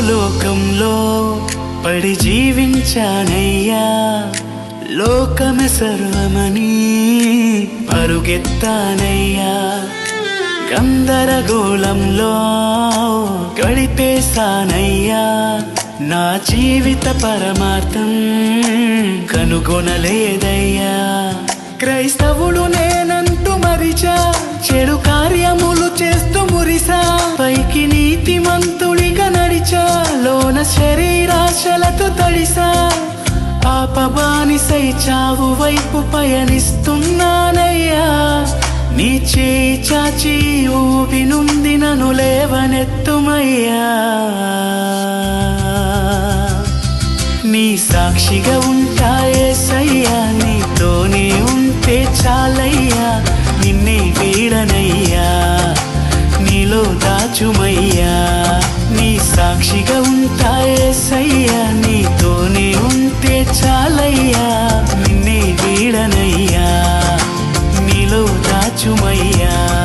లోకంలో పడి జీవించానయ్యా, లోకమే సర్వమని పరుగెత్తానయ్యా, గందరగోళంలో గడిపేశానయ్యా, నా జీవిత పరమార్థం కనుగొనలేదయ్యా. క్రైస్తవుడు నేనంటూ మరిచా, చెడు కార్యములు చేస్తూ మురిసా, పైకి నీతిమంతుడిగా నడిచా, లోన శరీరాశలతో తడిసా, పాపబానిసై చావు వైపు పయనిస్తున్నానయ్యా. నీ చేయి చాచి ఊబి నుండి నన్ను లేవనెత్తుమయ్యా. నీ సాక్షిగా ఉంటా యేసయ్యా, నీతోనే ఉంటే చాలయ్యా, నిన్నే వీడనయ్యా, నీలో దాచుమయ్యా. నీ సాక్షిగా ఉంటా యేసయ్యా, నీతోనే ఉంటే చాలయ్యా, నిన్నే వీడనయ్యా.